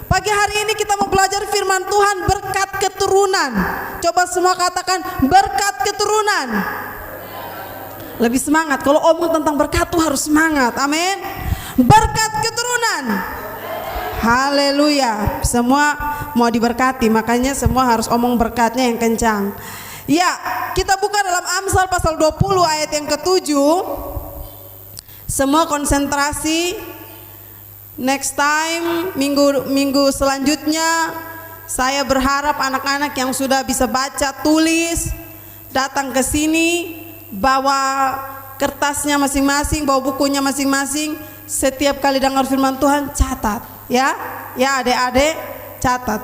Pagi hari ini kita mau belajar firman Tuhan berkat keturunan. Coba semua katakan berkat keturunan. Lebih semangat. Kalau omong tentang berkat tuh harus semangat. Amin. Berkat keturunan. Haleluya. Semua mau diberkati, makanya semua harus omong berkatnya yang kencang. Ya, kita buka dalam Amsal pasal 20 ayat yang ke-7. Semua konsentrasi. Next time, minggu selanjutnya, saya berharap anak-anak yang sudah bisa baca, tulis, datang ke sini, bawa kertasnya masing-masing, bawa bukunya masing-masing. Setiap kali dengar firman Tuhan, catat, ya adik-adik, catat,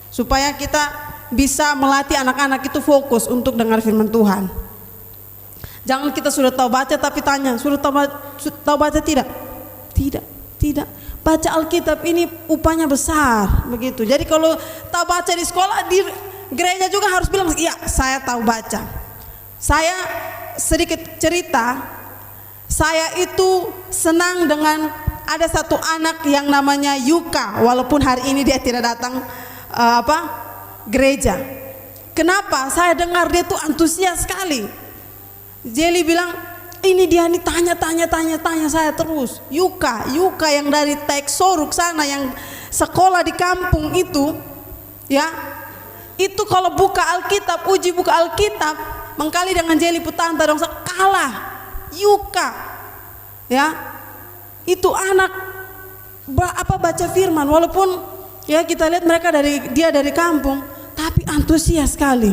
supaya kita bisa melatih anak-anak itu fokus untuk dengar firman Tuhan. Jangan kita sudah tahu baca tapi tanya, sudah tahu baca tidak? Tidak. Baca Alkitab ini upahnya besar, begitu. Jadi kalau tahu baca di sekolah, di gereja juga harus bilang, iya saya tahu baca. Saya sedikit cerita, saya itu senang dengan ada satu anak yang namanya Yuka, walaupun hari ini dia tidak datang gereja. Kenapa? Saya dengar dia tuh antusias sekali. Jelly bilang, ini dia nih tanya saya terus. Yuka yang dari Teksoruk sana, yang sekolah di kampung itu, ya. Itu kalau buka Alkitab, uji buka Alkitab, mengkali dengan Jelly Putanta dong, kalah. Yuka, ya. Itu anak baca firman, walaupun ya kita lihat mereka dia dari kampung, tapi antusias sekali.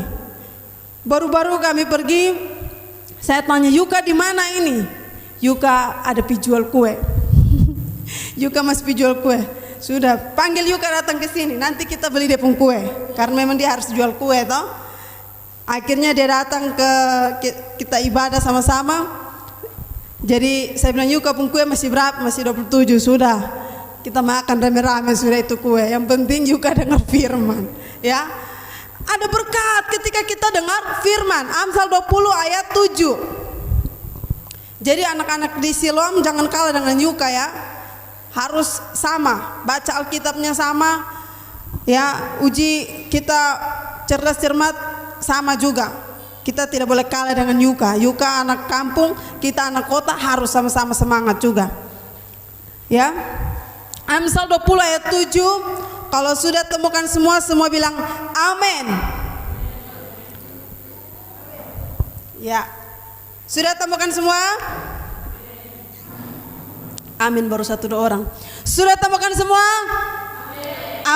Baru-baru kami pergi, saya tanya, Yuka di mana ini? Yuka ada jual kue. Yuka masih jual kue. Sudah panggil Yuka datang ke sini, nanti kita beli dia pun kue, karena memang dia harus jual kue toh. Akhirnya dia datang ke kita ibadah sama-sama. Jadi saya bilang, Yuka pun kue masih berapa? Masih 27. Sudah kita makan rame-rame sudah itu kue. Yang penting Yuka dengar firman, ya. Ada berkat ketika kita dengar firman. Amsal 20 ayat 7. Jadi anak-anak di Siloam jangan kalah dengan Yuka, ya. Harus sama, baca Alkitabnya sama, ya. Uji kita cerdas cermat sama juga. Kita tidak boleh kalah dengan Yuka. Yuka anak kampung, kita anak kota, harus sama-sama semangat juga, ya. Amsal 20 ayat 7. Kalau sudah temukan semua bilang amin. Ya. Sudah temukan semua? Amin, baru 1-2 orang. Sudah temukan semua?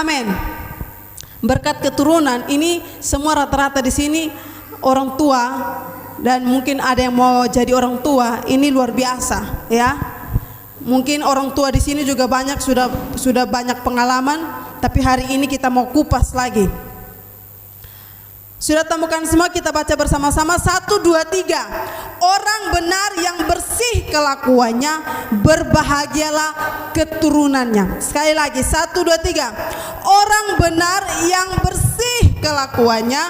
Amin. Berkat keturunan ini semua rata-rata di sini orang tua, dan mungkin ada yang mau jadi orang tua. Ini luar biasa, ya. Mungkin orang tua di sini juga banyak sudah banyak pengalaman. Tapi hari ini kita mau kupas lagi. Sudah temukan semua, kita baca bersama-sama. 1, 2, 3. Orang benar yang bersih kelakuannya, berbahagialah keturunannya. Sekali lagi, 1, 2, 3. Orang benar yang bersih kelakuannya,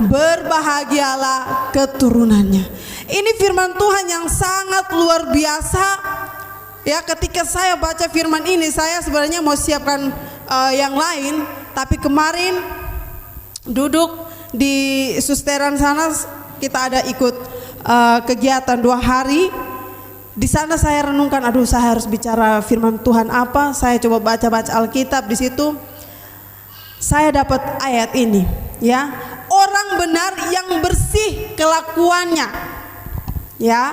berbahagialah keturunannya. Ini firman Tuhan yang sangat luar biasa. Ya, ketika saya baca firman ini, saya sebenarnya mau siapkan yang lain, tapi kemarin duduk di susteran sana, kita ada ikut kegiatan 2 hari. Di sana saya renungkan, aduh saya harus bicara firman Tuhan apa. Saya coba baca Alkitab, di situ saya dapat ayat ini, ya. Orang benar yang bersih kelakuannya, ya.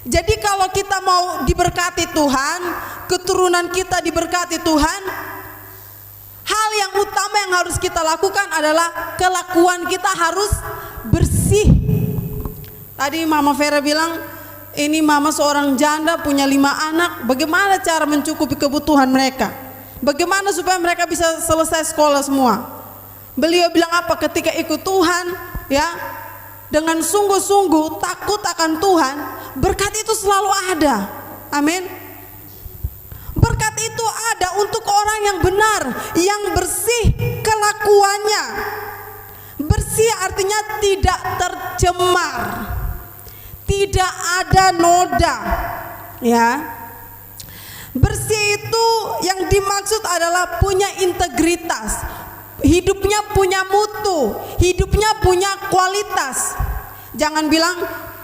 Jadi kalau kita mau diberkati Tuhan, keturunan kita diberkati Tuhan, hal yang utama yang harus kita lakukan adalah kelakuan kita harus bersih. Tadi Mama Vera bilang, ini mama seorang janda punya 5 anak, bagaimana cara mencukupi kebutuhan mereka? Bagaimana supaya mereka bisa selesai sekolah semua? Beliau bilang apa ketika ikut Tuhan, ya, dengan sungguh-sungguh takut akan Tuhan, berkat itu selalu ada. Amin. Berkat itu ada untuk orang yang benar, yang bersih kelakuannya. Bersih artinya tidak tercemar, tidak ada noda, ya. Bersih itu yang dimaksud adalah punya integritas, hidupnya punya mutu, hidupnya punya kualitas. Jangan bilang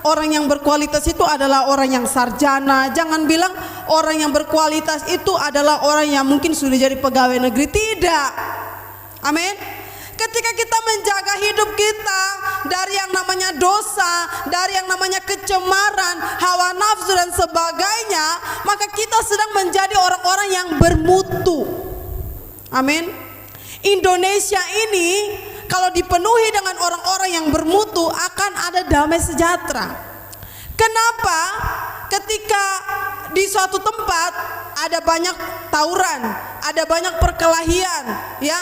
orang yang berkualitas itu adalah orang yang sarjana. Jangan bilang orang yang berkualitas itu adalah orang yang mungkin sudah jadi pegawai negeri. Tidak. Amin. Ketika kita menjaga hidup kita dari yang namanya dosa, dari yang namanya kecemaran, hawa nafsu dan sebagainya, maka kita sedang menjadi orang-orang yang bermutu. Amin. Indonesia ini kalau dipenuhi dengan orang-orang yang bermutu akan ada damai sejahtera. Kenapa? Ketika di suatu tempat ada banyak tawuran, ada banyak perkelahian, ya,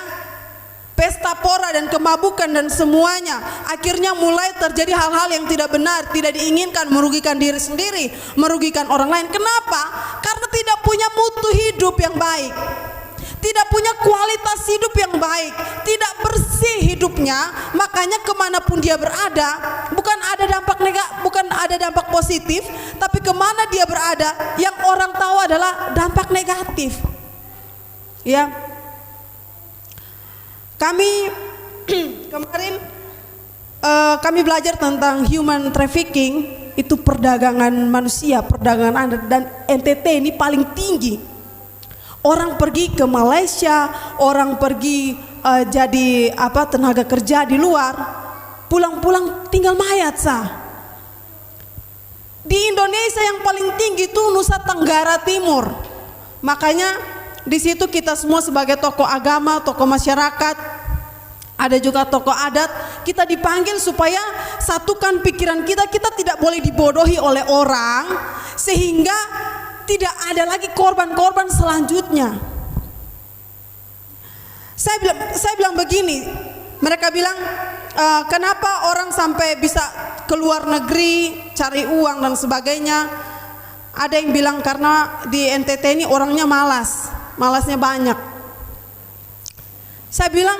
pesta pora dan kemabukan dan semuanya, akhirnya mulai terjadi hal-hal yang tidak benar, tidak diinginkan, merugikan diri sendiri, merugikan orang lain. Kenapa? Karena tidak punya mutu hidup yang baik, tidak punya kualitas hidup yang baik, tidak bersih hidupnya. Makanya kemanapun dia berada, bukan ada dampak positif, tapi kemana dia berada yang orang tahu adalah dampak negatif. Ya, kami kemarin kami belajar tentang human trafficking, itu perdagangan manusia, perdagangan anak, dan NTT ini paling tinggi. Orang pergi ke Malaysia, orang pergi jadi tenaga kerja di luar, pulang-pulang tinggal mayat sah. Di Indonesia yang paling tinggi itu Nusa Tenggara Timur. Makanya di situ kita semua sebagai tokoh agama, tokoh masyarakat, ada juga tokoh adat, kita dipanggil supaya satukan pikiran kita. Kita tidak boleh dibodohi oleh orang sehingga tidak ada lagi korban-korban selanjutnya. Saya bilang begini, mereka bilang kenapa orang sampai bisa ke luar negeri cari uang dan sebagainya. Ada yang bilang karena di NTT ini orangnya malasnya banyak. Saya bilang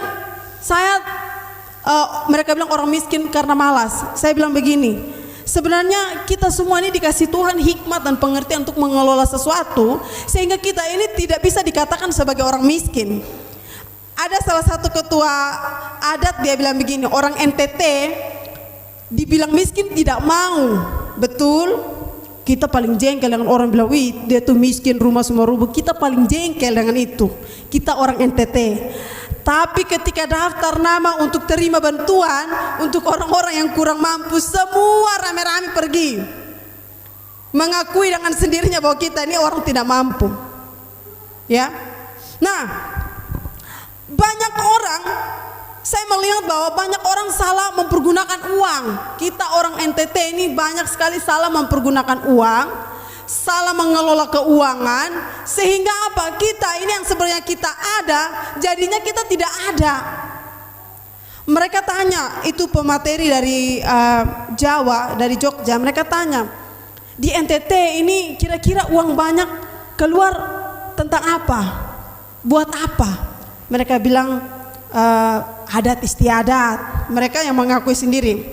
mereka bilang orang miskin karena malas. Saya bilang begini, sebenarnya kita semua ini dikasih Tuhan hikmat dan pengertian untuk mengelola sesuatu, sehingga kita ini tidak bisa dikatakan sebagai orang miskin. Ada salah satu ketua adat, dia bilang begini, orang NTT dibilang miskin tidak mau. Betul, kita paling jengkel dengan orang bilang, wih dia tuh miskin, rumah semua rubuh. Kita paling jengkel dengan itu, kita orang NTT. Tapi ketika daftar nama untuk terima bantuan untuk orang-orang yang kurang mampu, semua rame-rame pergi, mengakui dengan sendirinya bahwa kita ini orang tidak mampu. Ya, nah banyak orang, saya melihat bahwa banyak orang salah mempergunakan uang. Kita orang NTT ini banyak sekali salah mempergunakan uang, salah mengelola keuangan, sehingga apa? Kita ini yang sebenarnya kita ada, jadinya kita tidak ada. Mereka tanya, itu pemateri dari Jawa, dari Jogja, mereka tanya, di NTT ini kira-kira uang banyak keluar tentang apa? Buat apa? Mereka bilang adat istiadat, mereka yang mengakui sendiri.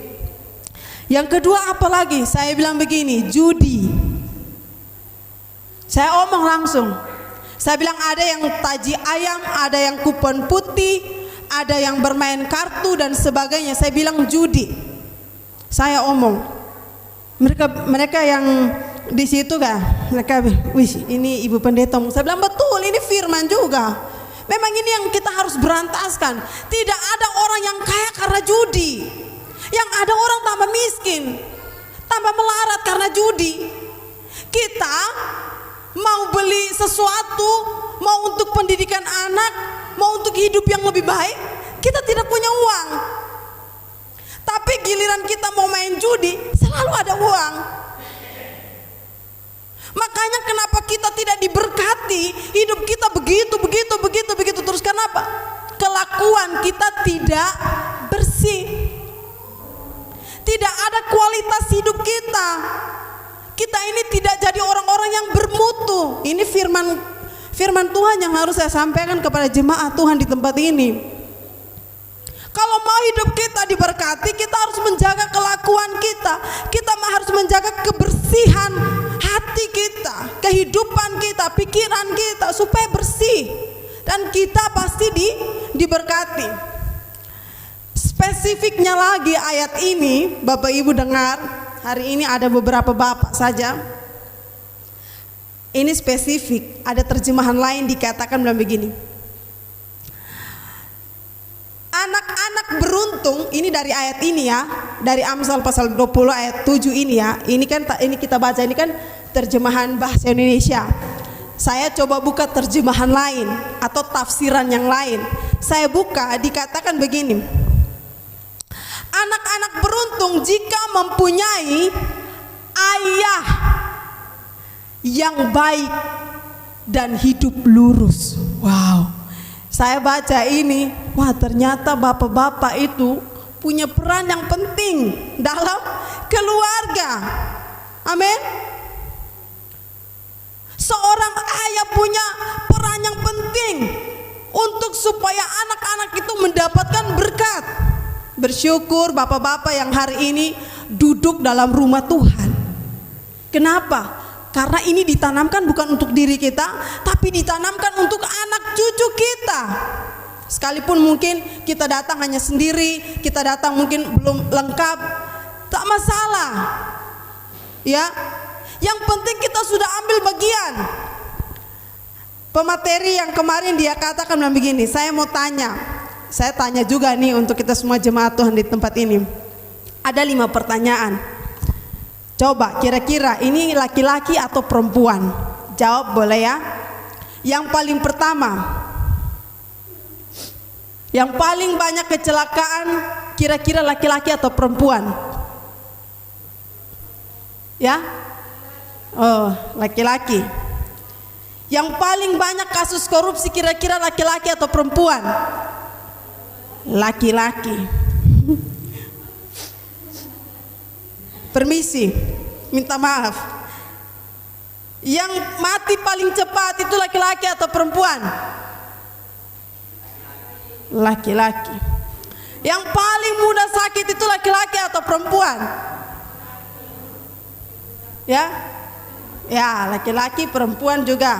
Yang kedua apa lagi? Saya bilang begini, judi. Saya omong langsung. Saya bilang ada yang taji ayam, ada yang kupon putih, ada yang bermain kartu dan sebagainya. Saya bilang judi. Saya omong. Mereka yang di situ mereka, wih ini Ibu Pendeta. Saya bilang betul, ini firman juga. Memang ini yang kita harus berantaskan. Tidak ada orang yang kaya karena judi. Yang ada orang tambah miskin, tambah melarat karena judi. Kita mau beli sesuatu, mau untuk pendidikan anak, mau untuk hidup yang lebih baik, kita tidak punya uang. Tapi giliran kita mau main judi, selalu ada uang. Makanya kenapa kita tidak diberkati, hidup kita begitu terus. Kenapa? Kelakuan kita tidak bersih, tidak ada kualitas hidup kita. Kita ini tidak jadi orang-orang yang bermutu. Ini firman Tuhan yang harus saya sampaikan kepada jemaat Tuhan di tempat ini. Kalau mau hidup kita diberkati, kita harus menjaga kelakuan kita. Kita harus menjaga kebersihan hati kita, kehidupan kita, pikiran kita, supaya bersih dan kita pasti diberkati. Spesifiknya lagi ayat ini, Bapak Ibu dengar, hari ini ada beberapa bapak saja. Ini spesifik, ada terjemahan lain dikatakan bilang begini. Anak-anak beruntung, ini dari ayat ini ya, dari Amsal pasal 20 ayat 7 ini ya. Ini kan ini kita baca, ini kan terjemahan bahasa Indonesia. Saya coba buka terjemahan lain atau tafsiran yang lain. Saya buka, dikatakan begini. Anak-anak beruntung jika mempunyai ayah yang baik dan hidup lurus. Wow. Saya baca ini, wah ternyata bapak-bapak itu punya peran yang penting dalam keluarga. Amin. Seorang ayah punya peran yang penting untuk supaya anak-anak itu mendapatkan berkat. Bersyukur bapak-bapak yang hari ini duduk dalam rumah Tuhan. Kenapa? Karena ini ditanamkan bukan untuk diri kita, tapi ditanamkan untuk anak cucu kita. Sekalipun mungkin kita datang hanya sendiri, kita datang mungkin belum lengkap, tak masalah. Ya, yang penting kita sudah ambil bagian. Pemateri yang kemarin dia katakan begini, saya mau tanya, saya tanya juga nih untuk kita semua jemaat Tuhan di tempat ini. Ada 5 pertanyaan. Coba kira-kira ini laki-laki atau perempuan? Jawab boleh ya. Yang paling pertama, yang paling banyak kecelakaan kira-kira laki-laki atau perempuan? Ya? Oh, laki-laki. Yang paling banyak kasus korupsi kira-kira laki-laki atau perempuan? Laki-laki. Permisi, minta maaf. Yang mati paling cepat itu laki-laki atau perempuan? Laki-laki. Yang paling mudah sakit itu laki-laki atau perempuan? Ya? Ya, laki-laki, perempuan juga.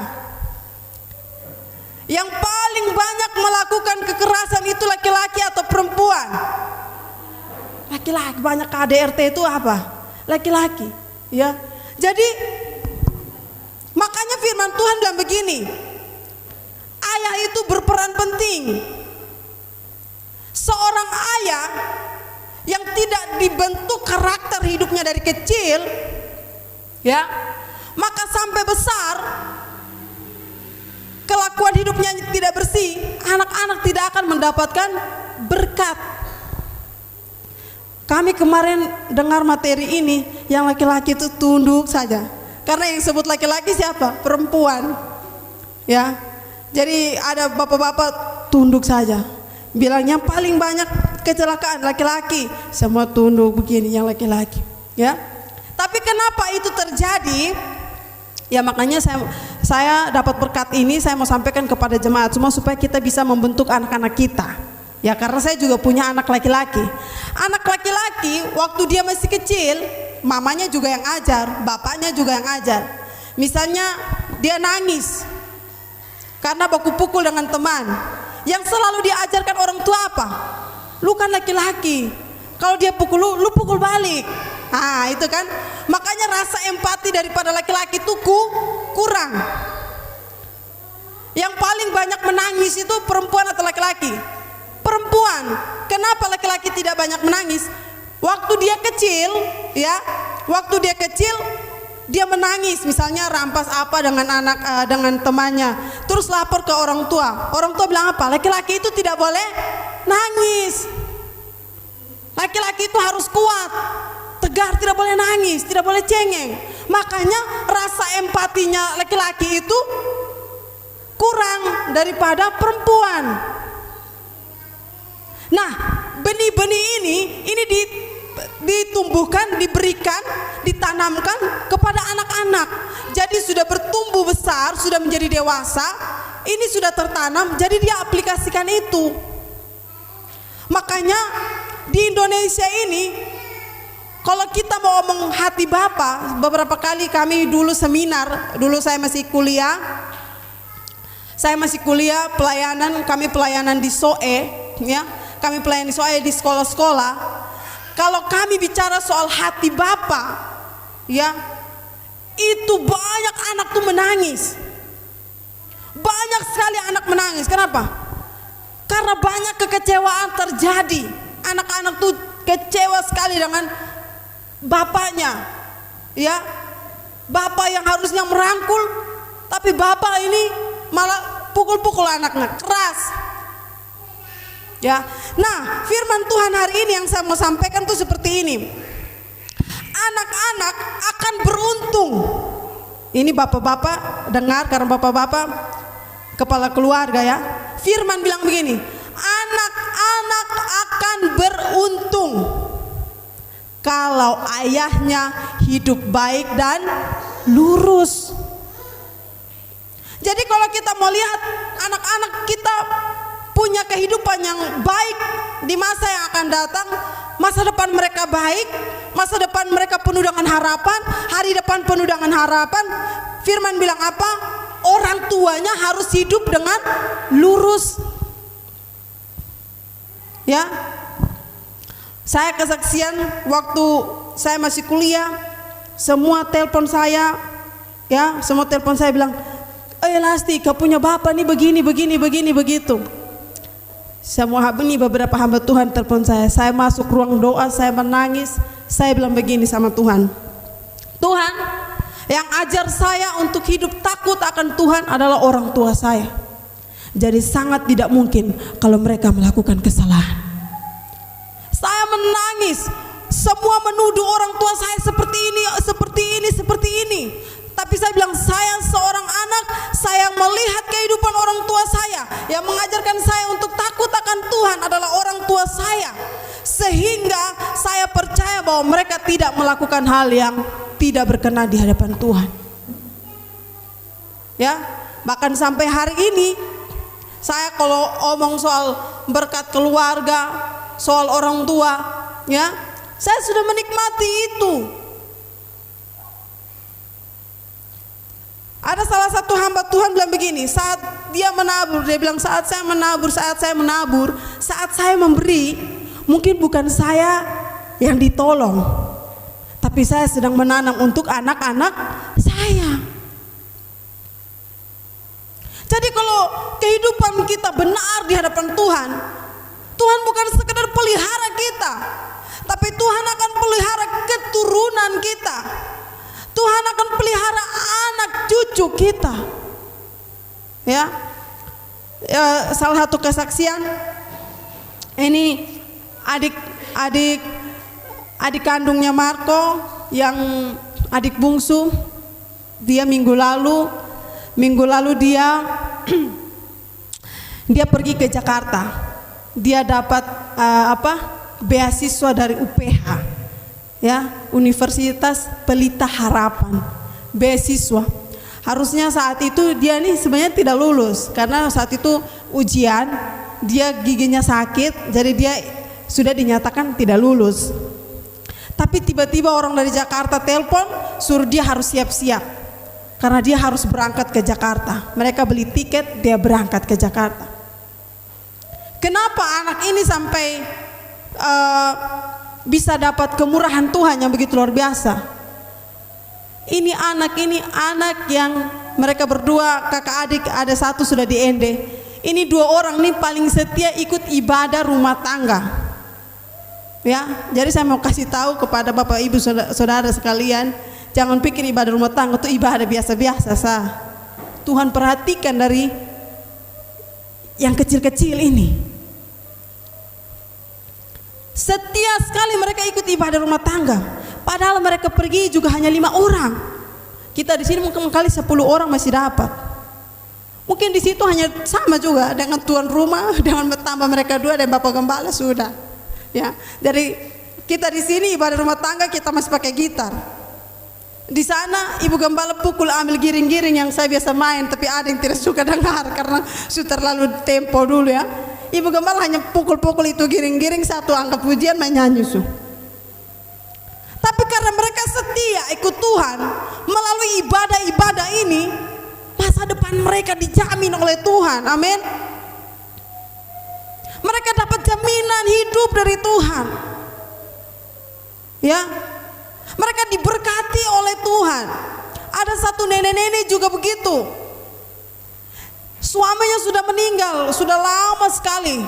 Yang paling banyak melakukan kekerasan itu laki-laki atau perempuan? Laki-laki. Banyak KDRT itu apa? Laki-laki, ya. Jadi makanya firman Tuhan bilang begini, ayah itu berperan penting. Seorang ayah yang tidak dibentuk karakter hidupnya dari kecil, ya, maka sampai besar kelakuan hidupnya tidak bersih, anak-anak tidak akan mendapatkan berkat. Kami kemarin dengar materi ini, yang laki-laki itu tunduk saja. Karena yang sebut laki-laki siapa? Perempuan. Ya. Jadi ada bapak-bapak tunduk saja. Bilang yang paling banyak kecelakaan laki-laki, semua tunduk begini yang laki-laki. Ya. Tapi kenapa itu terjadi? Ya makanya saya dapat berkat ini, saya mau sampaikan kepada jemaat semua supaya kita bisa membentuk anak-anak kita. Ya karena saya juga punya anak laki-laki. Anak laki-laki waktu dia masih kecil, mamanya juga yang ajar, bapaknya juga yang ajar. Misalnya dia nangis karena baku pukul dengan teman, yang selalu diajarkan orang tua apa? Lu kan laki-laki, kalau dia pukul lu pukul balik. Ah itu kan, makanya rasa empati daripada laki-laki itu kurang. Yang paling banyak menangis itu perempuan atau laki-laki? Perempuan. Kenapa laki-laki tidak banyak menangis? Waktu dia kecil, ya, waktu dia kecil dia menangis, misalnya rampas apa dengan temannya, terus lapor ke orang tua. Orang tua bilang apa? Laki-laki itu tidak boleh nangis. Laki-laki itu harus kuat, tegar, tidak boleh nangis, tidak boleh cengeng. Makanya rasa empatinya laki-laki itu kurang daripada perempuan. Nah, benih-benih ini ditumbuhkan, diberikan, ditanamkan kepada anak-anak. Jadi sudah bertumbuh besar, sudah menjadi dewasa, ini sudah tertanam, jadi dia aplikasikan itu. Makanya di Indonesia ini, kalau kita mau ngomong hati Bapa, beberapa kali kami dulu seminar, dulu saya masih kuliah, Saya masih kuliah pelayanan, kami pelayanan di SOE, ya. Kami pelayanan di SOE di sekolah-sekolah. Kalau kami bicara soal hati Bapa, ya, itu banyak anak tuh menangis. Banyak sekali anak menangis. Kenapa? Karena banyak kekecewaan terjadi. Anak-anak tuh kecewa sekali dengan bapaknya, ya. Bapak yang harusnya merangkul, tapi bapak ini malah pukul-pukul anaknya keras, ya. Nah, firman Tuhan hari ini yang saya mau sampaikan tuh seperti ini. Anak-anak akan beruntung. Ini bapak-bapak dengar, karena bapak-bapak kepala keluarga, ya. Firman bilang begini, anak-anak akan beruntung kalau ayahnya hidup baik dan lurus. Jadi kalau kita mau lihat anak-anak kita punya kehidupan yang baik di masa yang akan datang, masa depan mereka baik, masa depan mereka penuh dengan harapan, hari depan penuh dengan harapan. Firman bilang apa? Orang tuanya harus hidup dengan lurus, ya. Saya kesaksian waktu saya masih kuliah, semua telepon saya, ya, semua telepon saya bilang, Lasti, kau punya bapak nih begini, begitu. Semua ini beberapa hamba Tuhan telepon saya masuk ruang doa, saya menangis, saya bilang begini sama Tuhan, Tuhan, yang ajar saya untuk hidup takut akan Tuhan adalah orang tua saya. Jadi sangat tidak mungkin kalau mereka melakukan kesalahan. Saya menangis, semua menuduh orang tua saya seperti ini. Tapi saya bilang, saya seorang anak, saya melihat kehidupan orang tua saya. Yang mengajarkan saya untuk takut akan Tuhan adalah orang tua saya. Sehingga saya percaya bahwa mereka tidak melakukan hal yang tidak berkenan di hadapan Tuhan. Ya, bahkan sampai hari ini, saya kalau omong soal berkat keluarga, soal orang tua, ya, saya sudah menikmati itu. Ada salah satu hamba Tuhan bilang begini, saat dia menabur, dia bilang saat saya menabur, saat saya memberi, mungkin bukan saya yang ditolong, tapi saya sedang menanam untuk anak-anak saya. Jadi kalau kehidupan kita benar di hadapan Tuhan, Tuhan bukan sekedar pelihara kita, tapi Tuhan akan pelihara keturunan kita. Tuhan akan pelihara anak cucu kita, ya. Salah satu kesaksian ini adik kandungnya Marco, yang adik bungsu, dia minggu lalu dia pergi ke Jakarta. Dia dapat beasiswa dari UPH, ya, Universitas Pelita Harapan, beasiswa. Harusnya saat itu dia nih sebenarnya tidak lulus, karena saat itu ujian, dia giginya sakit, jadi dia sudah dinyatakan tidak lulus. Tapi tiba-tiba orang dari Jakarta telepon, suruh dia harus siap-siap, karena dia harus berangkat ke Jakarta. Mereka beli tiket, dia berangkat ke Jakarta. Kenapa anak ini sampai bisa dapat kemurahan Tuhan yang begitu luar biasa? Ini anak yang mereka berdua kakak adik, ada satu sudah di ND. Ini dua orang nih paling setia ikut ibadah rumah tangga, ya. Jadi saya mau kasih tahu kepada Bapak Ibu saudara sekalian, jangan pikir ibadah rumah tangga itu ibadah biasa-biasa sah. Tuhan perhatikan dari yang kecil-kecil ini. Setia sekali mereka ikut ibadah rumah tangga. Padahal mereka pergi juga hanya 5 orang. Kita di sini mungkin kali 10 orang masih dapat. Mungkin di situ hanya sama juga dengan tuan rumah, dengan bertambah mereka 2 dan Bapak Gembala sudah. Ya, dari kita di sini ibadah rumah tangga kita masih pakai gitar. Di sana Ibu Gembala pukul ambil giring-giring yang saya biasa main, tapi ada yang tidak suka dengar karena sudah terlalu tempo dulu, ya. Ibu Gembala hanya pukul-pukul itu giring-giring, satu angkat pujian, main nyanyi su. Tapi karena mereka setia ikut Tuhan melalui ibadah-ibadah ini, masa masa depan mereka dijamin oleh Tuhan. Amin. Mereka dapat jaminan hidup dari Tuhan. Ya, mereka diberkati oleh Tuhan. Ada satu nenek-nenek juga begitu. Suaminya sudah meninggal, sudah lama sekali.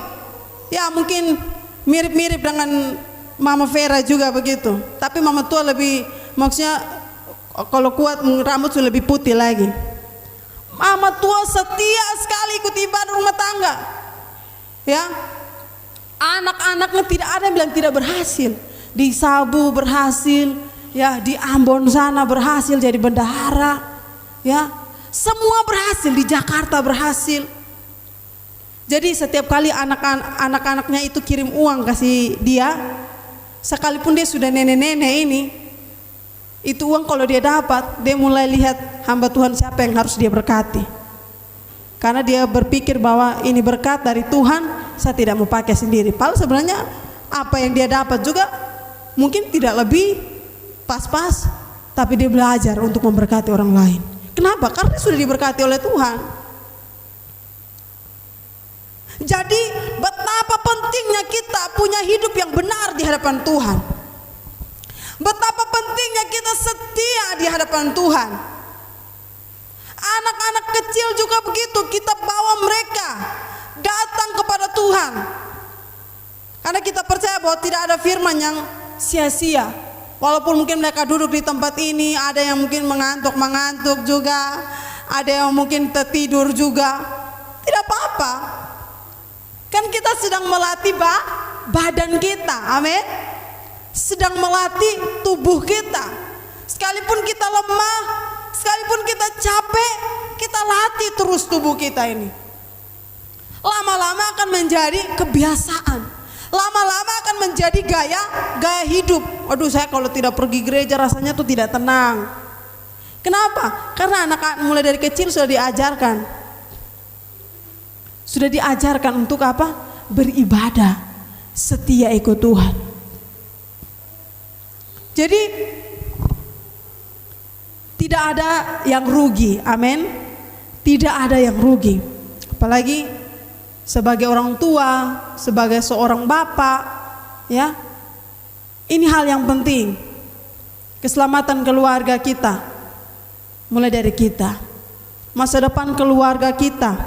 Ya, mungkin mirip-mirip dengan Mama Vera juga begitu. Tapi Mama tua lebih, maksudnya kalau kuat rambut sudah lebih putih lagi. Mama tua setia sekali ikut ibadah rumah tangga. Ya, anak-anaknya tidak ada yang bilang tidak berhasil. Di Sabu berhasil, ya, di Ambon sana berhasil jadi bendahara, ya, semua berhasil, di Jakarta berhasil. Jadi setiap kali anak-anaknya itu kirim uang kasih dia, sekalipun dia sudah nenek-nenek ini, itu uang kalau dia dapat, dia mulai lihat hamba Tuhan siapa yang harus dia berkati. Karena dia berpikir bahwa ini berkat dari Tuhan, saya tidak mau pakai sendiri. Padahal sebenarnya apa yang dia dapat juga mungkin tidak lebih pas-pas, tapi dia belajar untuk memberkati orang lain. Kenapa? Karena sudah diberkati oleh Tuhan. Jadi betapa pentingnya kita punya hidup yang benar di hadapan Tuhan. Betapa pentingnya kita setia di hadapan Tuhan. Anak-anak kecil juga begitu, kita bawa mereka datang kepada Tuhan. Karena kita percaya bahwa tidak ada firman yang sia-sia. Walaupun mungkin mereka duduk di tempat ini, ada yang mungkin mengantuk juga, ada yang mungkin tertidur juga. Tidak apa-apa. Kan kita sedang melatih badan kita, amin. Sedang melatih tubuh kita. Sekalipun kita lemah, sekalipun kita capek, kita latih terus tubuh kita ini. Lama-lama akan menjadi kebiasaan. Lama-lama akan menjadi gaya hidup. Aduh, saya kalau tidak pergi gereja rasanya tuh tidak tenang. Kenapa? Karena anak-anak mulai dari kecil sudah diajarkan. Sudah diajarkan untuk apa? Beribadah, setia ikut Tuhan. Jadi tidak ada yang rugi, amin. Tidak ada yang rugi. Apalagi sebagai orang tua, sebagai seorang bapak, ya. Ini hal yang penting. Keselamatan keluarga kita mulai dari kita. Masa depan keluarga kita,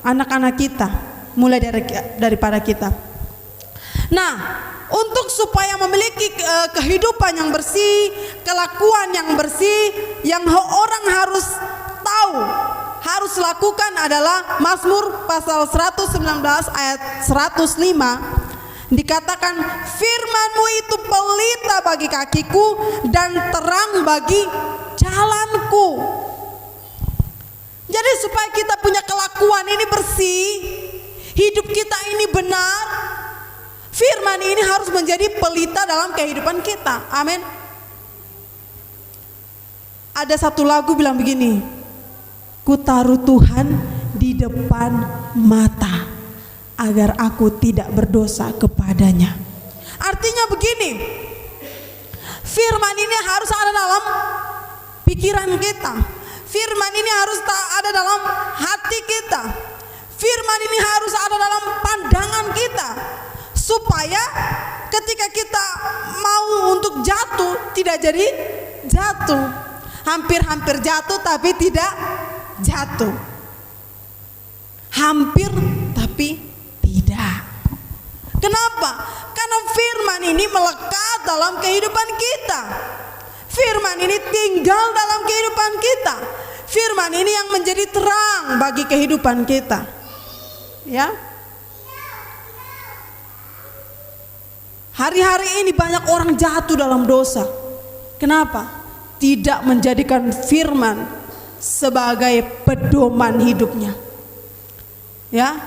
anak-anak kita mulai daripada kita. Nah, untuk supaya memiliki kehidupan yang bersih, kelakuan yang bersih, yang orang harus tahu, harus lakukan adalah Mazmur pasal 119 ayat 105. Dikatakan, firman-Mu itu pelita bagi kakiku dan terang bagi jalanku. Jadi supaya kita punya kelakuan ini bersih, hidup kita ini benar, firman ini harus menjadi pelita dalam kehidupan kita. Amin. Ada satu lagu bilang begini, ku taruh Tuhan di depan mata agar aku tidak berdosa kepadanya. Artinya begini, firman ini harus ada dalam pikiran kita. Firman ini harus ada dalam hati kita. Firman ini harus ada dalam pandangan kita, supaya ketika kita mau untuk jatuh tidak jadi jatuh. Hampir-hampir jatuh tapi tidak jatuh. Hampir tapi tidak. Kenapa? Karena firman ini melekat dalam kehidupan kita. Firman ini tinggal dalam kehidupan kita. Firman ini yang menjadi terang bagi kehidupan kita. Ya. Hari-hari ini banyak orang jatuh dalam dosa. Kenapa? Tidak menjadikan firman sebagai pedoman hidupnya. Ya.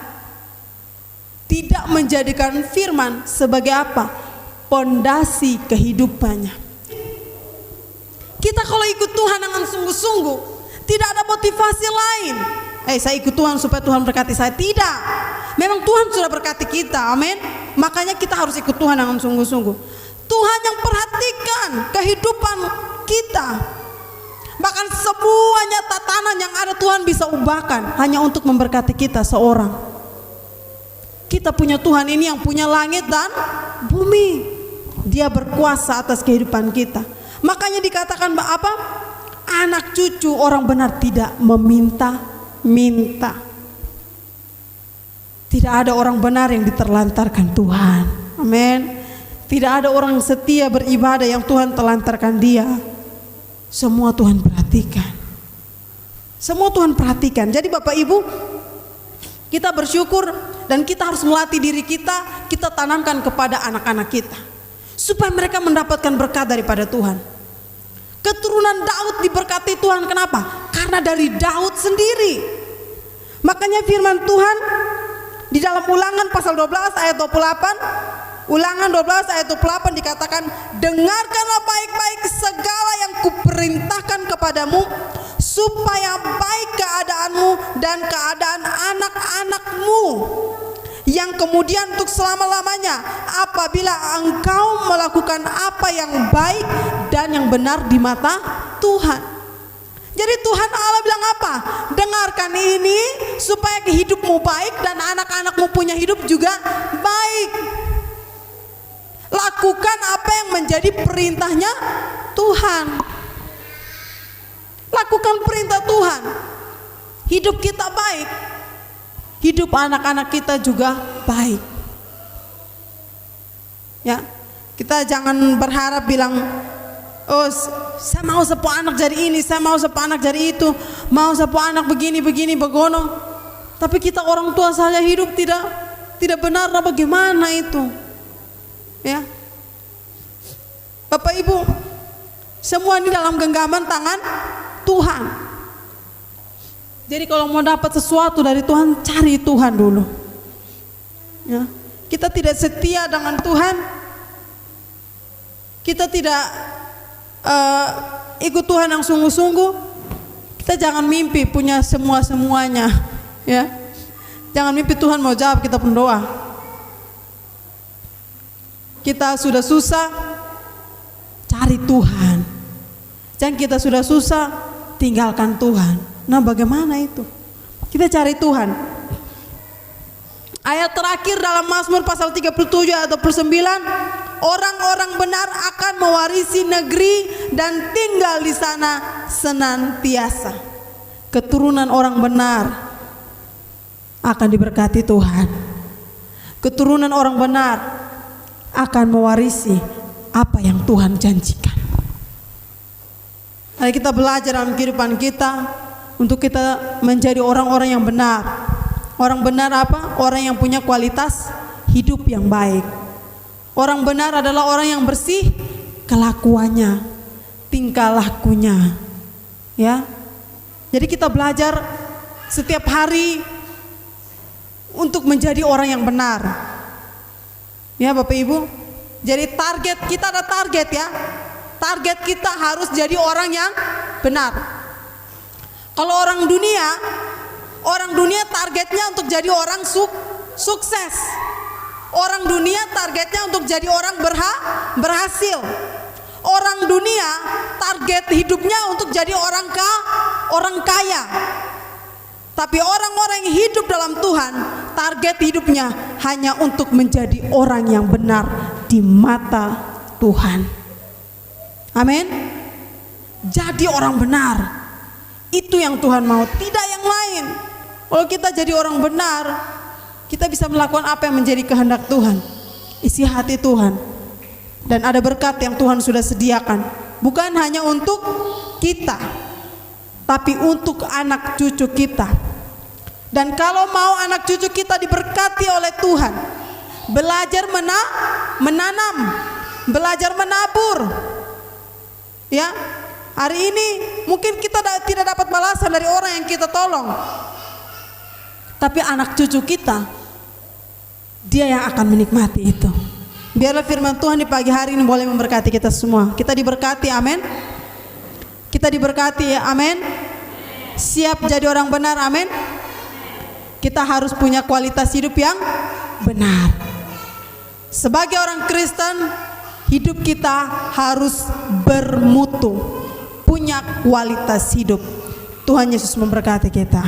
Tidak menjadikan firman sebagai apa? Pondasi kehidupannya. Kita kalau ikut Tuhan dengan sungguh-sungguh, tidak ada motivasi lain. Saya ikut Tuhan supaya Tuhan berkati saya. Tidak. Memang Tuhan sudah berkati kita, amin. Makanya kita harus ikut Tuhan dengan sungguh-sungguh. Tuhan yang perhatikan kehidupan kita. Bahkan semuanya tatanan yang ada Tuhan bisa ubahkan hanya untuk memberkati kita seorang. Kita punya Tuhan ini yang punya langit dan bumi. Dia berkuasa atas kehidupan kita. Makanya dikatakan apa? Anak cucu orang benar tidak meminta-minta. Tidak ada orang benar yang diterlantarkan Tuhan. Amin. Tidak ada orang setia beribadah yang Tuhan telantarkan dia. Semua Tuhan perhatikan. Semua Tuhan perhatikan. Jadi Bapak Ibu, kita bersyukur dan kita harus melatih diri kita tanamkan kepada anak-anak kita. Supaya mereka mendapatkan berkat daripada Tuhan. Keturunan Daud diberkati Tuhan, kenapa? Karena dari Daud sendiri. Makanya firman Tuhan di dalam Ulangan pasal 12 ayat 28, Ulangan 12 ayat 28 dikatakan, dengarkanlah baik-baik segala yang kuperintahkan kepadamu, supaya baik keadaanmu dan keadaan anak-anakmu, yang kemudian untuk selama-lamanya, apabila engkau melakukan apa yang baik dan yang benar di mata Tuhan. Jadi Tuhan Allah bilang apa? Dengarkan ini supaya hidupmu baik dan anak-anakmu punya hidup juga baik. Lakukan apa yang menjadi perintahnya Tuhan. Lakukan perintah Tuhan. Hidup kita baik, hidup anak-anak kita juga baik. Ya, kita jangan berharap bilang, oh saya mau sepu anak jadi ini, saya mau sepu anak jadi itu, mau sepu anak begini begono. Tapi kita orang tua saja hidup tidak benar, bagaimana itu? Ya, Bapak Ibu, semua ini dalam genggaman tangan Tuhan. Jadi kalau mau dapat sesuatu dari Tuhan, cari Tuhan dulu. Ya, kita tidak setia dengan Tuhan, kita tidak ikut Tuhan yang sungguh-sungguh, kita jangan mimpi punya semuanya. Ya, jangan mimpi Tuhan mau jawab kita berdoa. Kita sudah susah, cari Tuhan. Jangan kita sudah susah, tinggalkan Tuhan. Nah bagaimana itu? Kita cari Tuhan. Ayat terakhir dalam Mazmur pasal 37 ayat 29, orang-orang benar akan mewarisi negeri dan tinggal di sana senantiasa. Keturunan orang benar akan diberkati Tuhan. Keturunan orang benar akan mewarisi apa yang Tuhan janjikan. Mari kita belajar dalam kehidupan kita untuk kita menjadi orang-orang yang benar. Orang benar apa? Orang yang punya kualitas hidup yang baik. Orang benar adalah orang yang bersih kelakuannya, tingkah lakunya. Ya. Jadi kita belajar setiap hari untuk menjadi orang yang benar. Ya Bapak Ibu, jadi target kita ada target ya. Target kita harus jadi orang yang benar. Kalau orang dunia targetnya untuk jadi orang sukses. Orang dunia targetnya untuk jadi orang berhasil. Orang dunia target hidupnya untuk jadi orang kaya. Tapi orang-orang yang hidup dalam Tuhan, target hidupnya hanya untuk menjadi orang yang benar di mata Tuhan. Amin. Jadi orang benar, itu yang Tuhan mau, tidak yang lain. Kalau kita jadi orang benar, kita bisa melakukan apa yang menjadi kehendak Tuhan, isi hati Tuhan. Dan ada berkat yang Tuhan sudah sediakan, bukan hanya untuk kita, tapi untuk anak cucu kita. Dan kalau mau anak cucu kita diberkati oleh Tuhan, belajar menanam, belajar menabur. Ya, hari ini mungkin kita tidak dapat balasan dari orang yang kita tolong, tapi anak cucu kita, dia yang akan menikmati itu. Biarlah firman Tuhan di pagi hari ini boleh memberkati kita semua. Kita diberkati, amin. Kita diberkati, ya, amin. Siap jadi orang benar, amin. Kita harus punya kualitas hidup yang benar. Sebagai orang Kristen, hidup kita harus bermutu, punya kualitas hidup. Tuhan Yesus memberkati kita.